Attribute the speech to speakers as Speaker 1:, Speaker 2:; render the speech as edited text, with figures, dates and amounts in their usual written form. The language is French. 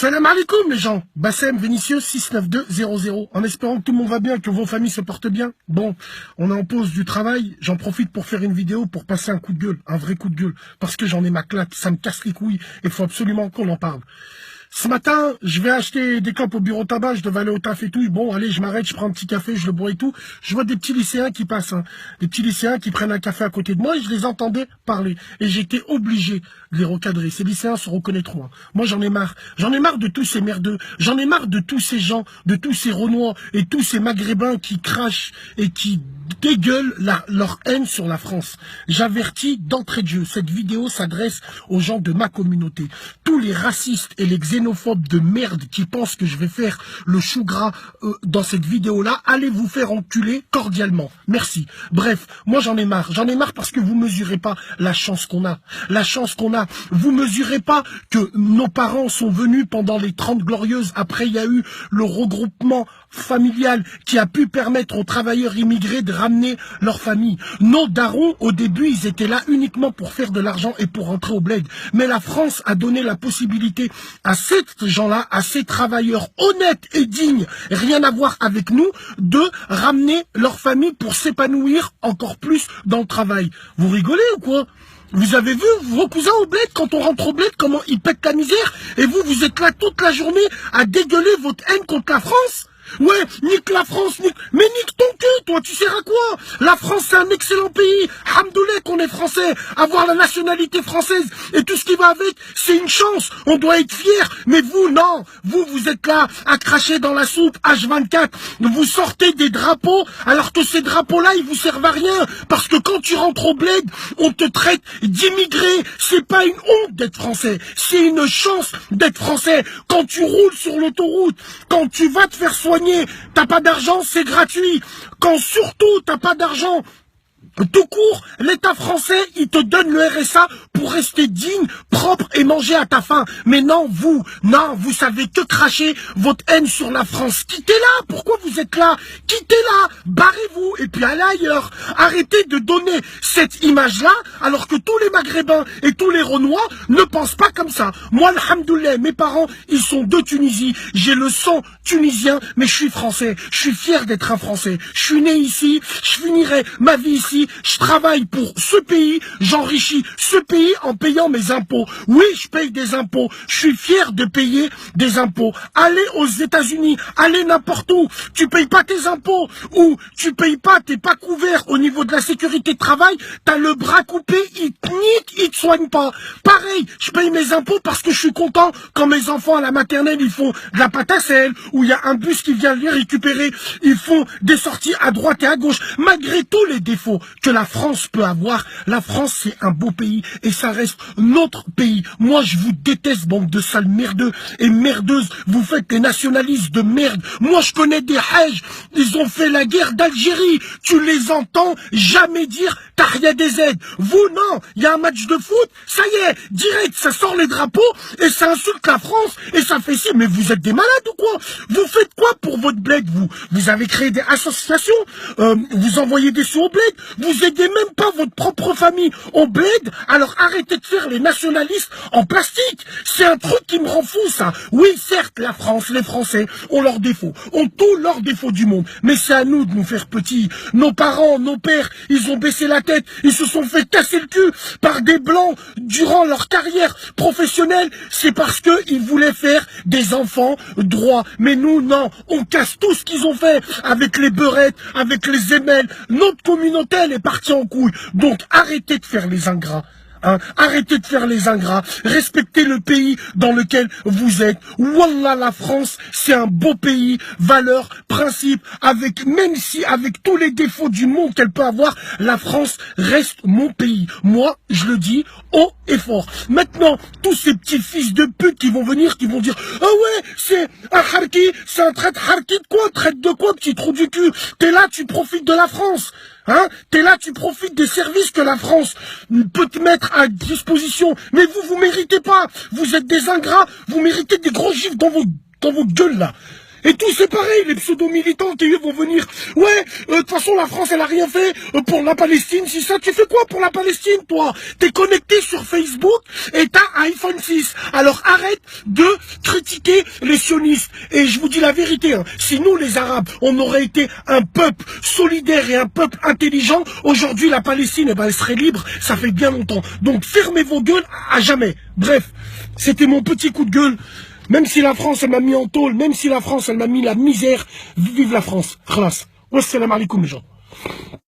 Speaker 1: Salam alaikum les gens, Bassem Vénitieux 69200, en espérant que tout le monde va bien, que vos familles se portent bien. Bon, on est en pause du travail, j'en profite pour faire une vidéo pour passer un coup de gueule, un vrai coup de gueule, parce que j'en ai ma claque, ça me casse les couilles, et il faut absolument qu'on en parle. Ce matin, je vais acheter des clopes au bureau tabac, je devais aller au taf et tout. Bon, allez, je m'arrête, je prends un petit café, je le bois et tout. Je vois des petits lycéens qui passent, hein. Des petits lycéens qui prennent un café à côté de moi et je les entendais parler. Et j'étais obligé de les recadrer. Ces lycéens se reconnaîtront, hein. Moi, j'en ai marre. J'en ai marre de tous ces merdeux. J'en ai marre de tous ces gens, de tous ces Renois et tous ces Maghrébins qui crachent et qui dégueulent leur haine sur la France. J'avertis d'entrée de jeu, cette vidéo s'adresse aux gens de ma communauté. Tous les racistes et les xénophobes de merde qui pensent que je vais faire le chou gras dans cette vidéo-là, allez vous faire enculer cordialement. Merci. Bref, moi j'en ai marre. J'en ai marre parce que vous mesurez pas la chance qu'on a. La chance qu'on a. Vous mesurez pas que nos parents sont venus pendant les 30 glorieuses. Après, il y a eu le regroupement familial qui a pu permettre aux travailleurs immigrés de ramener leur famille. Nos darons, au début, ils étaient là uniquement pour faire de l'argent et pour rentrer au bled. Mais la France a donné la possibilité à ces gens-là, à ces travailleurs honnêtes et dignes, rien à voir avec nous, de ramener leur famille pour s'épanouir encore plus dans le travail. Vous rigolez ou quoi ? Vous avez vu vos cousins au bled, quand on rentre au bled, comment ils pètent la misère? Et vous, vous êtes là toute la journée à dégueuler votre haine contre la France? Ouais, nique la France, mais nique ton cul, toi, tu sers à quoi? La France, c'est un excellent pays. Hamdoullah qu'on est français. Avoir la nationalité française et tout ce qui va avec, c'est une chance. On doit être fiers. Mais vous, non. Vous êtes là à cracher dans la soupe H24. Vous sortez des drapeaux, alors que ces drapeaux-là, ils vous servent à rien. Parce que quand tu rentres au bled, on te traite d'immigré. C'est pas une honte d'être français. C'est une chance d'être français. Quand tu roules sur l'autoroute, quand tu vas te faire soigner, t'as pas d'argent, c'est gratuit. Quand surtout t'as pas d'argent, tout court, l'État français, il te donne le RSA pour rester digne, propre et manger à ta faim. Mais non, vous savez que cracher votre haine sur la France. Quittez-la, pourquoi vous êtes là? Quittez-la, barrez-vous et puis allez ailleurs. Arrêtez de donner cette image-là alors que tous les Maghrébins et tous les Renois ne pensent pas comme ça. Moi, alhamdoulilah, mes parents, ils sont de Tunisie. J'ai le sang tunisien, mais je suis français. Je suis fier d'être un Français. Je suis né ici, je finirai ma vie ici. Je travaille pour ce pays, j'enrichis ce pays en payant mes impôts. Oui, je paye des impôts. Je suis fier de payer des impôts. Allez aux États-Unis, allez n'importe où. Tu payes pas tes impôts ou tu payes pas, t'es pas couvert au niveau de la sécurité de travail. T'as le bras coupé, ils te niquent, ils te soignent pas. Pareil, je paye mes impôts parce que je suis content quand mes enfants à la maternelle ils font de la pâte à sel ou il y a un bus qui vient les récupérer. Ils font des sorties à droite et à gauche. Malgré tous les défauts que la France peut avoir, la France c'est un beau pays et ça reste notre pays. Moi je vous déteste, bande de sales merdeux et merdeuses, vous faites les nationalistes de merde. Moi je connais des Hajj, ils ont fait la guerre d'Algérie, tu les entends jamais dire Tahria des aides. Vous non, il y a un match de foot, ça y est, direct ça sort les drapeaux et ça insulte la France et ça fait si, mais vous êtes des malades ou quoi? Vous faites quoi pour votre bled? Vous avez créé des associations, vous envoyez des sous au bled, vous aidez même pas votre propre famille au bled, alors arrêtez de faire les nationalistes en plastique. C'est un truc qui me rend fou ça. Oui certes la France, les Français ont leurs défauts, ont tous leurs défauts du monde, mais c'est à nous de nous faire petits. Nos parents, nos pères, ils ont baissé la tête, ils se sont fait casser le cul par des blancs durant leur carrière professionnelle, c'est parce que ils voulaient faire des enfants droits. Mais nous non, on casse tout ce qu'ils ont fait avec les beurettes, avec les émelles. Notre communauté elle est partie en couille. Donc arrêtez de faire les ingrats. Hein, arrêtez de faire les ingrats, respectez le pays dans lequel vous êtes. Wallah, la France, c'est un beau pays, valeurs, principes, même si avec tous les défauts du monde qu'elle peut avoir, la France reste mon pays. Moi, je le dis haut et fort. Maintenant, tous ces petits fils de pute qui vont venir, qui vont dire, ah ouais, c'est un harki, c'est un traite harki de quoi, traite de quoi, petit trou du cul. T'es là, tu profites de la France. Hein? T'es là, tu profites des services que la France peut te mettre à disposition. Mais vous méritez pas. Vous êtes des ingrats. Vous méritez des gros gifs dans vos gueules, là. Et tous c'est pareil, les pseudo-militants qui vont venir. Ouais, de toute façon la France elle a rien fait pour la Palestine. Si ça, tu fais quoi pour la Palestine toi? T'es connecté sur Facebook et t'as un iPhone 6. Alors arrête de critiquer les sionistes. Et je vous dis la vérité, hein, si nous les Arabes, on aurait été un peuple solidaire et un peuple intelligent, aujourd'hui la Palestine, eh ben, elle serait libre, ça fait bien longtemps. Donc fermez vos gueules à jamais. Bref, c'était mon petit coup de gueule. Même si la France, elle m'a mis en tôle, même si la France, elle m'a mis la misère, vive la France. Khalas. Wassalamu alaikum, les gens.